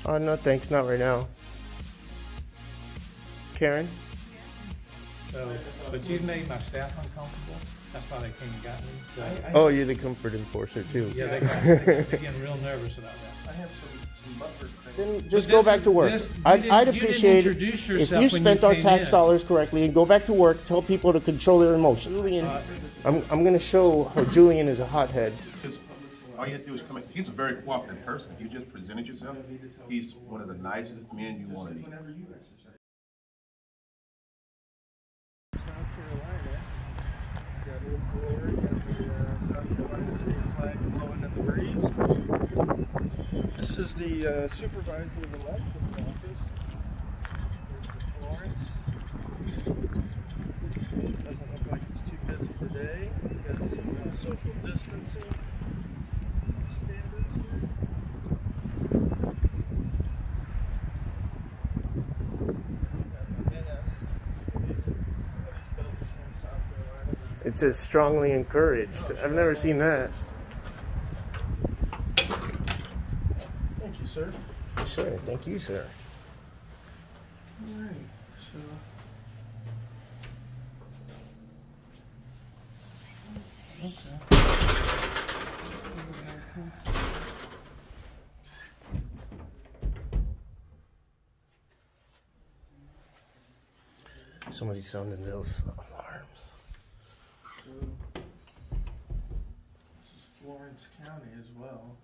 No thanks, not right now. Karen? So, but you've made my staff uncomfortable. That's why they came and got me. So, Oh, you're the comfort enforcer too. yeah, they're getting real nervous about that. I have some buffer. Then just go back to work. I'd appreciate it if you spent our tax dollars correctly and go back to work, tell people to control their emotions. Julian, I'm going to show how Julian is a hothead. All you have to do is come in. He's a very cooperative person. You just presented yourself. He's one of the nicest men you want to meet. South Carolina. Got a little glory and the South Carolina state flag blowing in the breeze. This is the Supervisor of Elections office. There's the Florence. Doesn't look like it's too busy today. Got some social distancing standards here. It says strongly encouraged. I've never seen that. Thank you, sir. Yes, sir. Thank you, sir. All right, so Somebody's sounding those alarms. So, this is Florence County as well.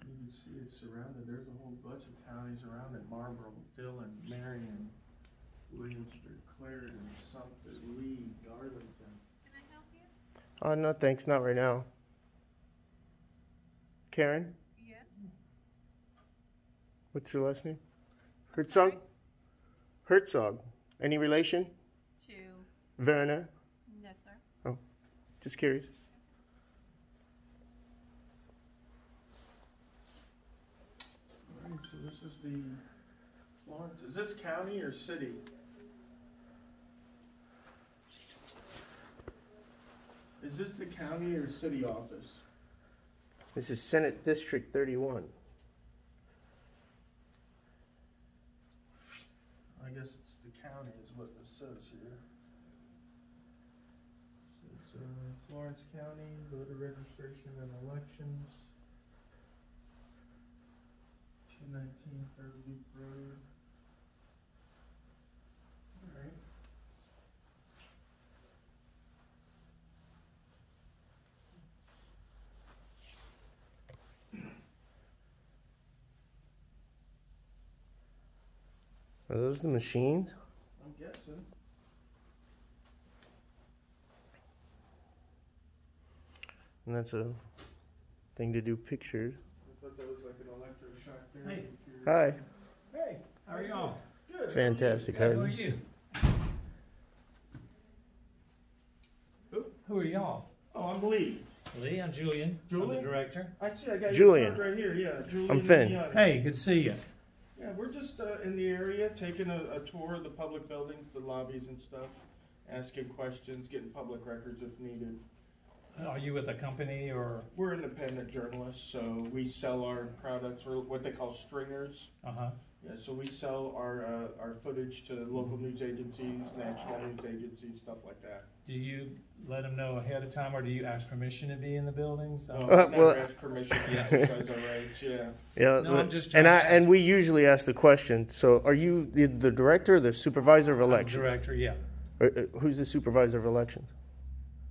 You can see it's surrounded. There's a whole bunch of counties around it. Marlboro, Dillon, Marion, Williamsburg, Clarendon, Sumter, Lee, Darlington. Can I help you? No thanks, not right now. Karen? Yes. What's your last name? Herzog? Herzog. Any relation? To? Werner? No, sir. Oh, just curious. All right, so this is the Florence. Is this county or city? Is this the county or city office? This is Senate District 31. I guess it's the county is what this says here. So it's Florence County, voter registration and elections. 219 Third Loop Road. All right. Are those the machines? I'm guessing. And that's a thing to do pictures. I thought that was like an electroshock Hey. therapy. Hi. Hey, How are y'all? good. Fantastic. Who are you? Who? Who are y'all? Oh, I'm Lee. Lee, I'm Julian. I'm Julian? the director. I see. I got Julian. your card right here. Yeah, Julian. I'm Finn. Gianni. Hey, good to see you. Yeah, we're just in the area, taking a tour of the public buildings, the lobbies and stuff, asking questions, getting public records if needed. Are you with a company or? We're independent journalists, so we sell our products, or what they call stringers. Uh-huh. Yeah, so we sell our footage to local news agencies, national news agencies, stuff like that. Do you let them know ahead of time, or do you ask permission to be in the buildings? Oh, well- never ask permission to exercise our rights, yeah. Yeah. No, I'm just and trying to ask. we usually ask the question. So, are you the director or the supervisor of I'm the elections? director, yeah. Who's the supervisor of elections?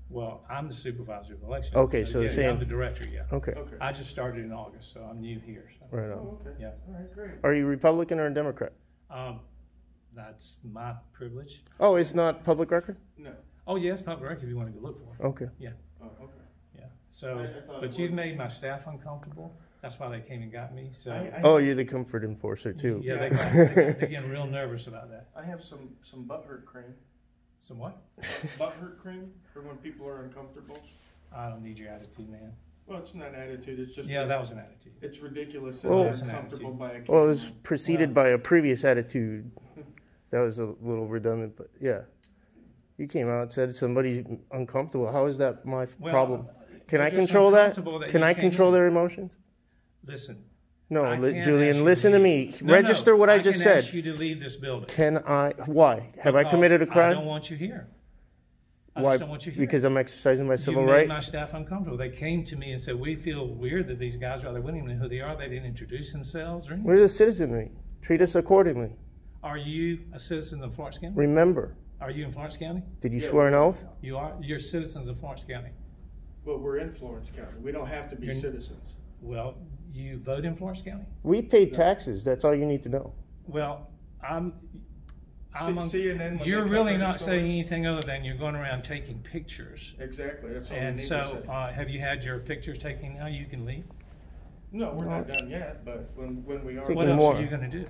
Well, I'm the supervisor of elections. Okay, so the yeah, same- I'm the director, yeah. Okay. Okay. I just started in August, so I'm new here. So. Right on. Oh, okay. Yeah. All right, great. Are you Republican or a Democrat? That's my privilege. Oh, it's not public record? No. Oh, yes, public record if you want to go look for it. Okay. Yeah, Oh, okay. yeah. So, I thought but it you've was- made my staff uncomfortable. That's why they came and got me. So, Oh, you're the comfort enforcer too. yeah, Yeah. they're getting real nervous about that. I have some butt hurt cream. Some what? Butt hurt cream for when people are uncomfortable. I don't need your attitude, man. Well, it's not attitude. It's just Yeah, that was an attitude. it's ridiculous that Well- they're That's an uncomfortable attitude. by a Well, it was camera. preceded by a previous attitude. That was a little redundant, but yeah. You came out and said somebody's uncomfortable. How is that my Well, problem? Can I They're just control that? uncomfortable that Can you I came control in. their emotions? Listen. No, I can't ask Julian, you listen to leave. me. No, Register what I just can said. ask you to leave this building. Can I? Why? Have I Because committed a I crime? don't want you here. I Why? just don't want you here. Because I'm exercising my civil you made right? my staff uncomfortable. They came to me and said, we feel weird that these guys are there. We don't even know who they are. They didn't introduce themselves or anything. We're the citizenry. Treat us accordingly. Are you a citizen of Florence County? Remember, Are you in Florence County? did you swear an oath? You are? You're citizens of Florence County. But we're in Florence County. We don't have to be citizens. Well, you vote in Florence County? We pay taxes. That's all you need to know. Well, CNN, when you're they really cover not the story- saying anything other than you're going around taking pictures. Exactly. That's all we And need so, to say. have you had your pictures taken now? You can leave. No, we're not done yet. But when we are, Take What me else more. are you going to do?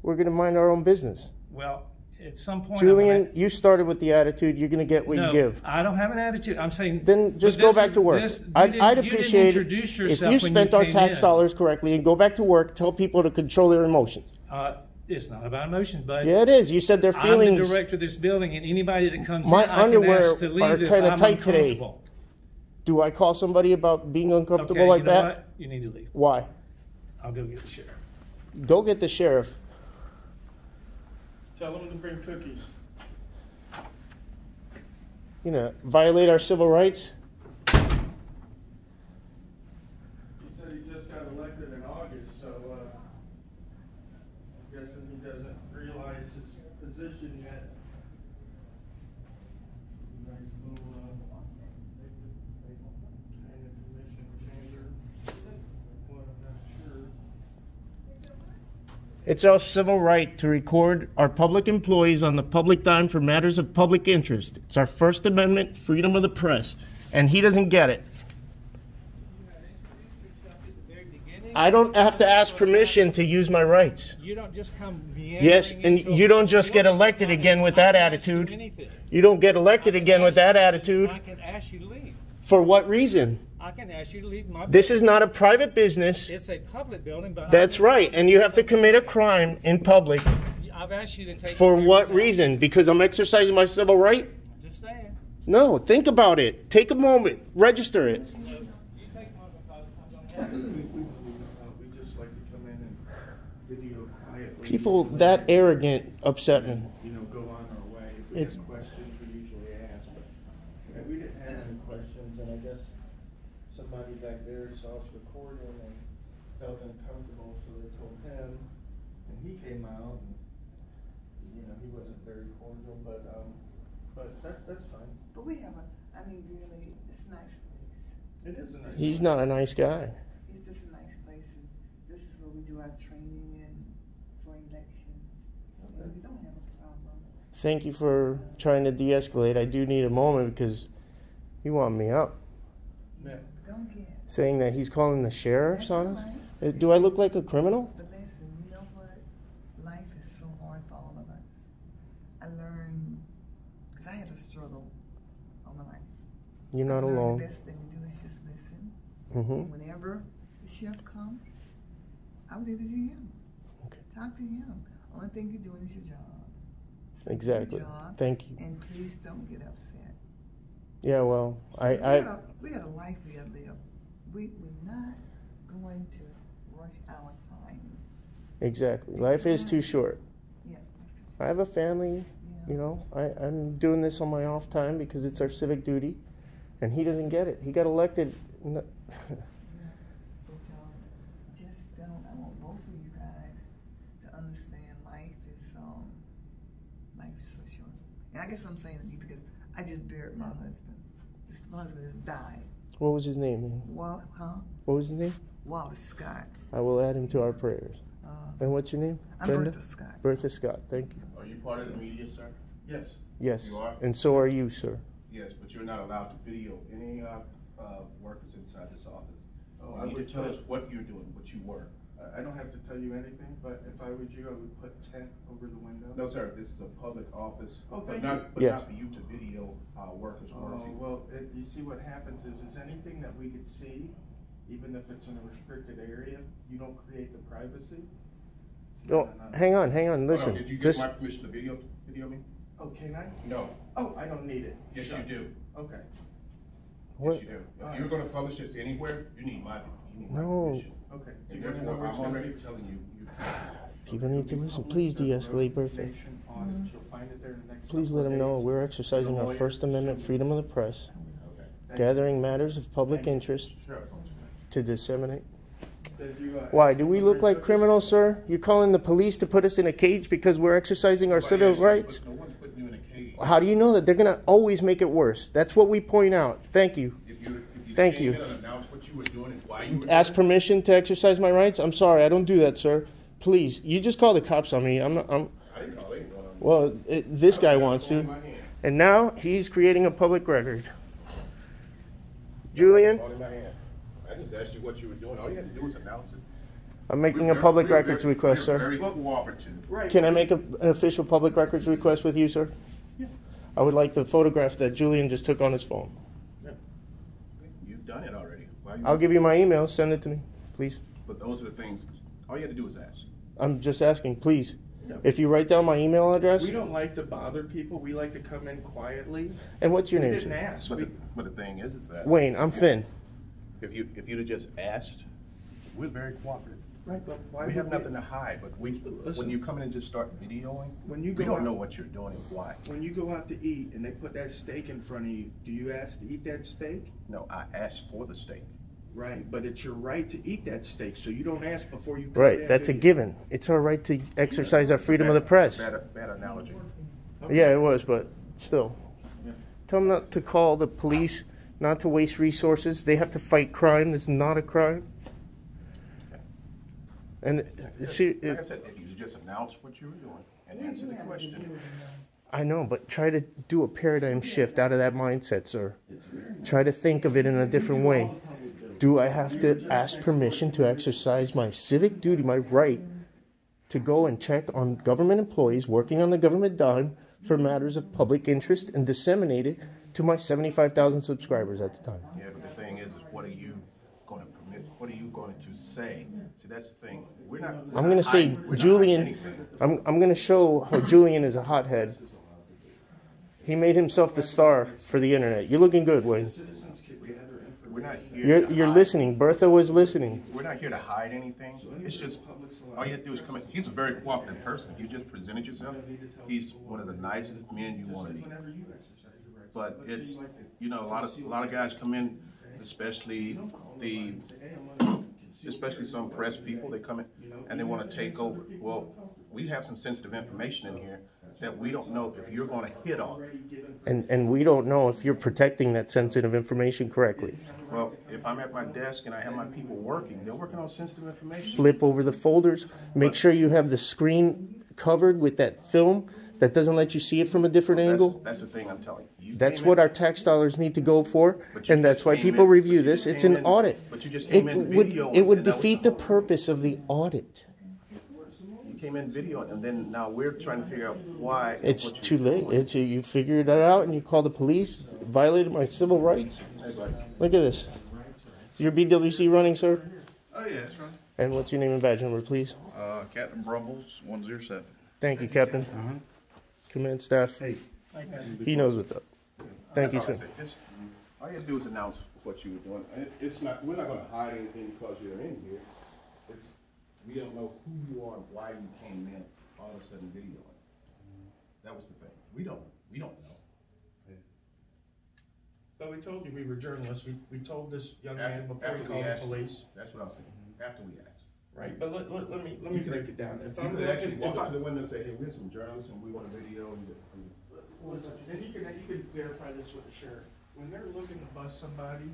We're going to mind our own business. Well, at some point, Julian, you started with the attitude. You're going to get what no, you give. I don't have an attitude. I'm saying. Then just but go this back is- to work. this- you I'd didn't appreciate it introduce if yourself you when spent our came tax in. dollars correctly and go back to work. Tell people to control their emotions. It's not about emotion, but Yeah, it is. You said their I'm feelings. the director of this building, and anybody that comes My in, I can underwear ask to leave are if kinda I'm tight today. uncomfortable. Do I call somebody about being uncomfortable Okay, like you know that? what? You need to leave. Why? I'll go get the sheriff. Go get the sheriff. tell them to bring cookies. You know, violate our civil rights. He said he just got elected in August, so I'm guessing he doesn't realize his position yet. Nice little kind of commission changer. Well, I'm not sure. It's our civil right to record our public employees on the public dime for matters of public interest. It's our First Amendment freedom of the press, and he doesn't get it. I don't have to ask permission to use my rights. You don't just come Yes, and you don't just get elected again with that attitude. You don't get elected again with that attitude. I can ask you to leave. For what reason? I can ask you to leave my This is not a private business. It's a public building, but That's right, and you have to commit a crime in public. I've asked you to take. For the what papers out. reason? Because I'm exercising my civil right? I'm just saying. No, think about it. Take a moment. Register it. You take one because I'm gonna have it. We just like to come in and video quietly. People that arrogant upset me. You know, go on our way. If we It's- have questions, we usually ask. But we didn't have any questions, and I guess somebody back there saw us recording and felt uncomfortable, so they told him, and he came out, and, you know, he wasn't very cordial, but that's fine. But we have really, it's a nice place. It is a nice. He's not a nice guy. It's just a nice place, and this is where we do our training and for elections. And we don't have a problem. Thank you for trying to de-escalate. I do need a moment because you want me up. Yeah. Don't get. Saying that he's calling the sheriffs That's on all us? right. Do I look like a criminal? But listen, you know what? Life is so hard for all of us. I learned, because I had a struggle all my life. You're not I learned alone. The best thing to do is just listen. Mm-hmm. And whenever the sheriff comes, I would interview him. Okay. Talk to him. Only thing you're doing is your job. Exactly. Your job, Thank you. And please don't get upset. Yeah, well, We got a life we gotta live. We're not going to rush our time. exactly. Life is too short. Yeah. I have a family, Yeah. you know. I'm doing this on my off time because it's our civic duty, and he doesn't get it. He got elected. But just don't. I want both of you guys to understand life is so short. And I guess I'm saying to you because I just buried my husband. My husband just died. What was his name? What was his name? Wallace Scott. I will add him to our prayers. And what's your name? I'm Brenda? Bertha Scott. Bertha Scott, thank you. Are you part of the media, sir? Yes. Yes. You are? And so are you, sir. Yes, but you're not allowed to video any workers inside this office. Oh, You I need would to tell tell- us what you're doing, what you were. I don't have to tell you anything, but if I was you, I would put tent over the window. No, sir, this is a public office. Oh, but thank not, you. But Yes. not for you to video workers working. Well, you see what happens is anything that we could see, even if it's in a restricted area, you don't create the privacy. Oh, hang on, Hold on, listen. did you get This, my permission to video me? Oh, can I? No. Oh, I don't need it. Yes, Sure. you do. Okay. What? Yes, you do. If you're gonna publish this anywhere, you need my No. permission. Okay. And therefore, I'm already telling you, People need to listen. Please de-escalate birthday. Audit, you'll find it there in the next Please couple let of them know days. we're exercising our First Amendment freedom of the press, gathering matters of public interest to disseminate. Why? Do we look like criminals, sir? You're calling the police to put us in a cage because we're exercising our civil rights? no one's putting you in a cage. How do you know that? They're going to always make it worse. That's what we point out. Thank you. If you Thank came you. in and announced what you were doing and why you were Ask doing permission to exercise my rights? I'm sorry, I don't do that, sir. Please, you just call the cops on me. it, I didn't call anyone on you. Well, this guy wants Phone in to. my hand. And now he's creating a public record. Julian, Phone in my hand. I just asked you what you were doing. All you had to do was announce it. I'm making a public We're records request, we're sir. Very cooperative. Right. Can I make an official public records request with you, sir? Yeah. I would like the photograph that Julian just took on his phone. You've done it already. Why I'll give you my email. Send it to me, please. But those are the things. All you had to do was ask. I'm just asking, please. If you write down my email address. We don't like to bother people. We like to come in quietly. And what's your We name, didn't sir? ask. But the thing is that Wayne, I'm Finn. if you'd have just asked, we're very cooperative. Right, but why We have would nothing to hide. But when you come in and just start videoing, When you we go don't out- know what you're doing and why. When you go out to eat and they put that steak in front of you, do you ask to eat that steak? No, I asked for the steak. Right, but it's your right to eat that steak, so you don't ask before you come Right, in, that's do a you? given. It's our right to exercise our freedom of the press. Bad analogy. Yeah, it was, but still. Tell them not to call the police, not to waste resources. They have to fight crime. It's not a crime. And see, Like I said, if you just announce what you were doing and answer the question, I know, but try to do a paradigm shift out of that mindset, sir. Try to think of it in a different way. Do I have to ask permission to exercise my civic duty, my right, to go and check on government employees working on the government dime for matters of public interest and disseminate it to my 75,000 subscribers at the time? yeah, but the thing is what are you going to permit? What are you going to say? See, that's the thing. I'm going to say Julian, I'm going to show how Julian is a hothead. He made himself the star for the internet. You're looking good, Wayne. We're not here. You're listening. Bertha was listening. We're not here to hide anything. It's just all you have to do is come in. He's a very cooperative person. You just presented yourself. He's one of the nicest men you want to meet. But it's a lot of guys come in, especially some press people. They come in and they want to take over. Well, we have some sensitive information in here that we don't know if you're going to hit on. And we don't know if you're protecting that sensitive information correctly. Well, if I'm at my desk and I have my people working, they're working on sensitive information. Flip over the folders. Make sure you have the screen covered with that film that doesn't let you see it from a different angle. That's the thing I'm telling you. That's what our tax dollars need to go for, But you and that's just why came people in- review but you this. just It's came an in- audit. but you just It came in would videoing, it would and that was defeat the the whole- purpose of the audit. You came in video, and then now we're trying to figure out why. It's what too you're late. doing. You figured it out and you call the police. Violated my civil rights. Hey, buddy. Look at this. Your BWC running, sir? Oh, yeah, that's right. And what's your name and badge number, please? Captain Brumbles, 107. Thank you, Captain. Command staff. Hey, He knows what's up. Thank you, that's all I sir. said. All you have to do is announce what you were doing. It's not. We're not going to hide anything because you're in here. We don't know who you are and why you came in all of a sudden videoing. That was the thing. We don't know. But we told you we were journalists. We told this young man before he After we called the asked. police. That's what I'm saying. After we asked. Right, but let me break it down. If You I'm could actually looking, walk up to the window and say, hey, we're some journalists and we want a video. And and you can verify this with the sheriff. When they're looking to bust somebody,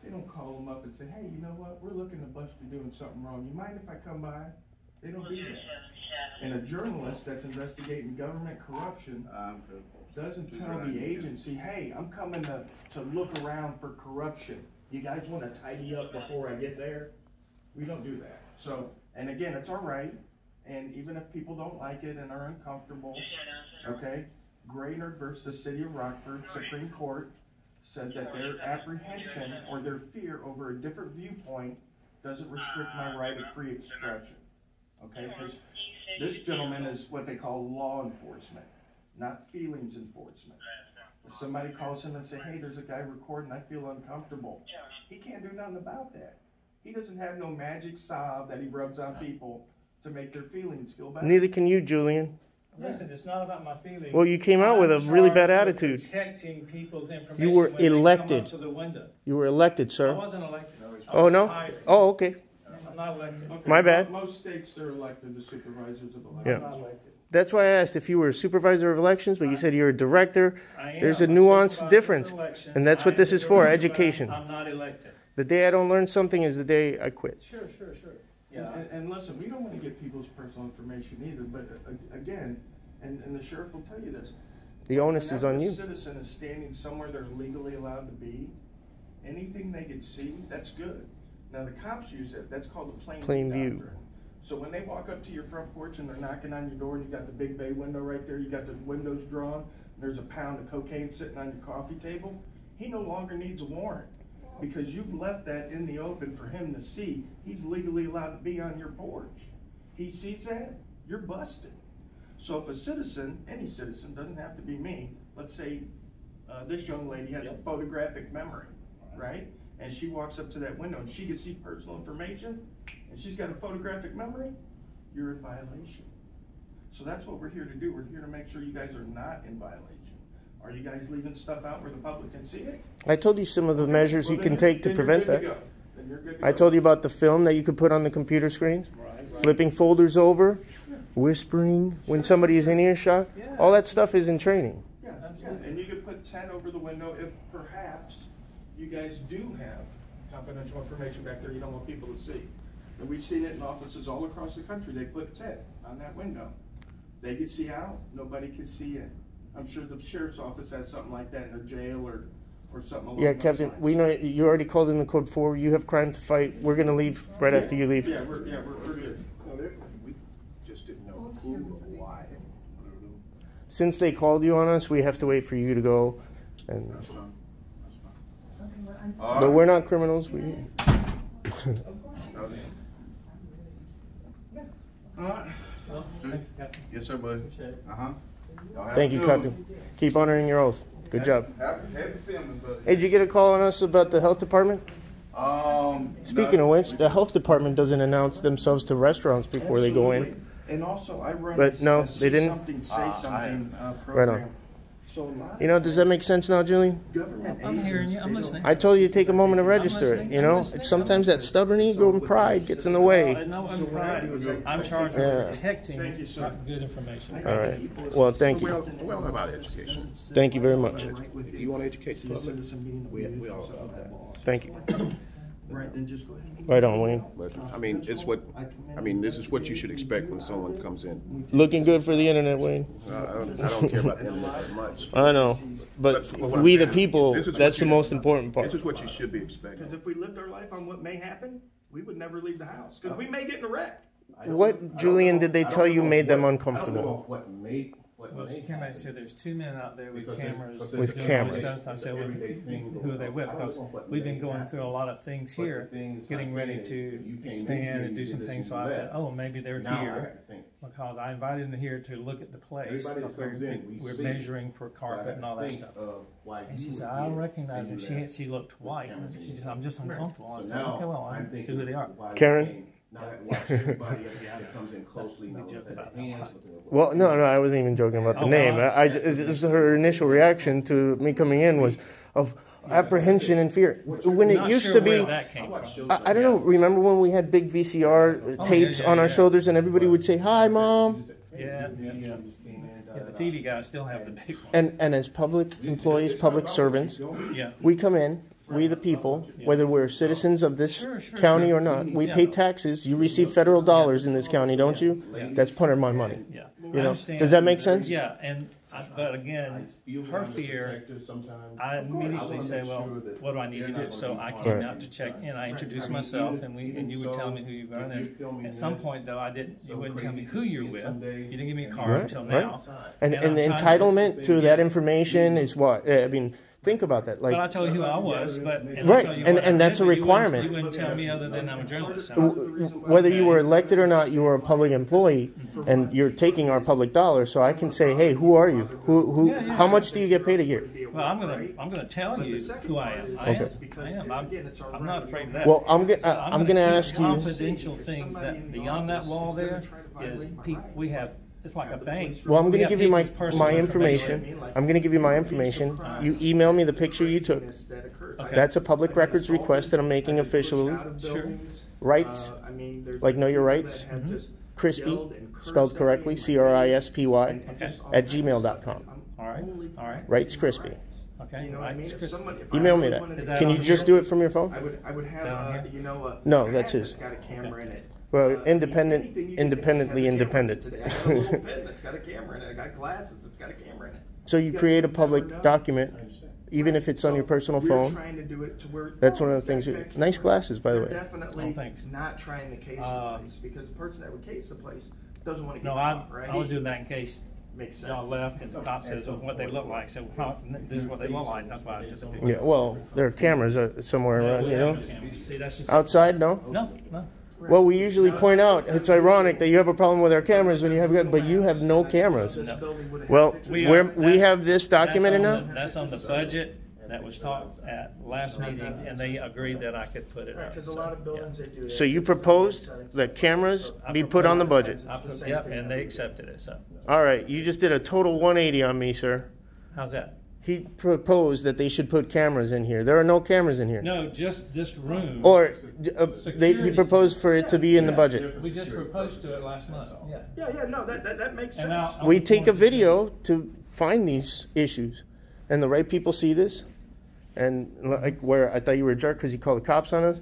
they don't call them up and say, hey, you know what? We're looking to bust you doing something wrong. You mind if I come by? They don't do that. And a journalist that's investigating government corruption doesn't tell the agency, hey, I'm coming to look around for corruption. You guys want to tidy up before I get there? We don't do that. So, and again, it's all right. And even if people don't like it and are uncomfortable, okay, Graynor versus the City of Rockford Supreme Court said that their apprehension or their fear over a different viewpoint doesn't restrict my right of free expression. Okay, because this gentleman is what they call law enforcement, not feelings enforcement. The somebody calls him and say, hey, there's a guy recording, I feel uncomfortable. He can't do nothing about that. He doesn't have no magic salve that he rubs on people to make their feelings feel better. Neither can you, Julian. Listen, it's not about my feelings. Well, you came out with a really bad attitude. Protecting people's information. You were when they elected. come up to the window. You were elected, I sir. wasn't elected. Oh, no? Hired. Oh, okay. I'm not elected. Okay, My bad. Most states, they're elected, the supervisors of elections. Yeah. I'm not elected. That's why I asked if you were a supervisor of elections, but you said you're a director. I am. There's a I'm nuanced supervisor difference. of elections. And that's what I am this is for, the director, education. but I'm not elected. The day I don't learn something is the day I quit. Sure. Yeah. And listen, we don't want to get people's personal information either, but again, and the sheriff will tell you this. The onus is on Whenever you. a citizen is standing somewhere they're legally allowed to be, anything they can see, that's good. Now the cops use it, that's called the plain view doctrine. So when they walk up to your front porch and they're knocking on your door and you got the big bay window right there, you got the windows drawn, and there's a pound of cocaine sitting on your coffee table, he no longer needs a warrant because you've left that in the open for him to see. He's legally allowed to be on your porch. He sees that, you're busted. So if a citizen, any citizen, doesn't have to be me, let's say this young lady has a photographic memory, right? And she walks up to that window and she can see personal information, and she's got a photographic memory, you're in violation. So that's what we're here to do. We're here to make sure you guys are not in violation. Are you guys leaving stuff out where the public can see it? I told you some of the measures you can take to prevent that. Then you're good to I go. told you about the film that you could put on the computer screens, flipping folders over, whispering when somebody is in earshot. All that stuff is in training. Yeah, and you could put 10 over the window if perhaps you guys do have confidential information back there you don't want people to see. And we've seen it in offices all across the country. They put 10 on that window. They can see out, nobody can see in. I'm sure the sheriff's office has something like that in their jail or something along Yeah, those Captain, lines. we know you already called in the code 4. You have crime to fight. We're going to leave right after you leave. Yeah, we're good. We just didn't know who or why. Since they called you on us, we have to wait for you to go. And That's fine. but we're not criminals. We All right. Well, thank you, Captain. Yes, sir, buddy. Appreciate it. Thank you, Captain. Keep honoring your oath. Good job. Happy filming, buddy. Hey, did you get a call on us about the health department? Speaking no. of which, the health department doesn't announce themselves to restaurants before they go in. Absolutely. And also, I run But no, a they didn't? something, say something Right program. on. So a lot You know, does that make sense now, Julian? government I'm hearing you. agents, I'm they listening. I told you to take a moment to register it. listening. You know, I'm listening. it's sometimes that stubborn ego and pride gets in the way. No, So I'm what I do is pride. I- I'm charged Yeah. with protecting Thank you, sir. good information. All right. Well, thank you. We're all about education. Thank you very much. If you want to educate the public, we all about that. Thank you. Right, then just go ahead. Right on, Wayne. But I mean, this is what you should expect when someone comes in. Looking good for the internet, Wayne. I don't care about the internet that much. I know. But what I'm we the saying, people, this is what that's the you- most important part. This is what you should be expecting. Because if we lived our life on what may happen, we would never leave the house. Because we may get in a wreck. What, Julian, did they tell you made them uncomfortable? Well, she came out and said there's 2 men out there with cameras. With doing cameras. all this stuff. I said, well, who are they with? Because we've been going through a lot of things here, getting ready to expand and do some things. So I said, oh, maybe they're here because I invited them here to look at the place. Because we're measuring for carpet and all that stuff. And she said, I recognize them. She looked white. She said, I'm just uncomfortable. I said, okay, well, I see who they are. Karen? Well, no, I wasn't even joking about the name. It was her initial reaction to me coming in was of apprehension and fear. When it Not used sure to be, where that came from. I don't know, remember when we had big VCR tapes on our shoulders and everybody would say, hi, Mom? Yeah, the TV guys still have the big ones. And as public employees, public servants, Yeah. we come in, we the people, whether we're citizens of this county or not, we pay taxes. You receive federal dollars in this county, don't you? That's part of my money. Yeah. You know, does that make sense? Yeah, but again, her fear, I immediately say, well, what do I need to do? So I came out to check in. I introduced myself, and you would tell me who you were. And at some point, though, you wouldn't tell me who you're with. You didn't give me a card until now. And the entitlement to that information is what? I mean, think about that. Like, but I told you who I was, but Right, I told you and- what I and that's did, a but requirement. You wouldn't tell me other than I'm a journalist. So. whether you were elected or not, you were a public employee, and you're taking our public dollars. So I can say, hey, who are you? How much do you get paid a year? Well, I'm gonna tell you who I am. I am. I'm not afraid of that. Well, I'm So gonna keep ask you. confidential things that beyond that wall there is we have. It's like a bank. Well, I'm We going to have give you my people's personal information. I'm going to give you my information. You email me the picture you took. Okay. That's a public records request that I'm making officially. Sure. Rights, like know your rights. Crispy, spelled correctly, CRISPY, at gmail.com. All right. Rights Crispy. Okay. Right. Email me that. Can you just do it from your phone? I would have, No, that's his. It's got a camera in it. Well, independently independent. I got a little pen that's got a camera in it. I got glasses. It's got a camera in it. So you create a public document, even if it's on your personal We're phone. trying to do it to where That's one of the things. Nice glasses, by the they're way. definitely thanks. not trying to case the place because the person that would case the place doesn't want to get No, caught, right? I was doing that in case Makes sense. y'all left and the cop says what they look like. So this is what they look like. That's why I took the picture. Yeah, well, there are cameras somewhere around, you know. See, that's just Outside, no? no. Well, we usually point out it's ironic that you have a problem with our cameras when you have, but you have no cameras. This building would have Well, pictures. we have this documented now. That's on the budget that was talked at last meeting, and they agreed that I could put it up. Because a lot of buildings, they do that. So you proposed that cameras be put on the budget. Yep, and they accepted it. So All right, you just did a total 180 on me, sir. how's that? He proposed that they should put cameras in here. There are no cameras in here. No, just this room. Or he proposed for it to be in the budget. We just proposed to it last month. Yeah. Yeah, no, that makes And sense. now We take a video to find these issues, and the right people see this. And like where I thought you were a jerk because you called the cops on us,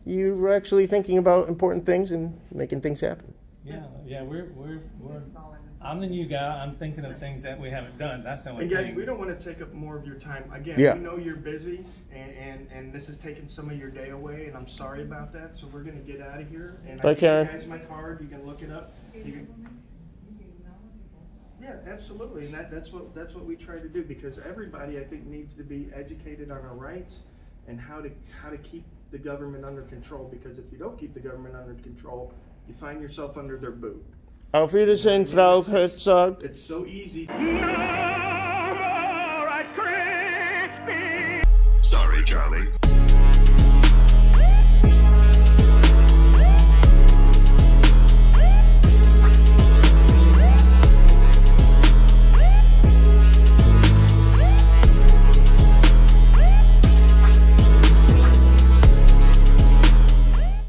you were actually thinking about important things and making things happen. Yeah, we're I'm the new guy. I'm thinking of things that we haven't done. That's the only And guys, thing. we don't want to take up more of your time. Again, Yeah. we know you're busy, and this is taking some of your day away, and I'm sorry about that. So we're going to get out of here. And Bye, I Karen. give you guys my card. You can look it up. You can, yeah, absolutely, and that's what we try to do, because everybody, I think, needs to be educated on our rights and how to keep the government under control. Because if you don't keep the government under control, you find yourself under their boot. Auf Wiedersehen, Frau Herzog. It's so easy. Sorry, Charlie.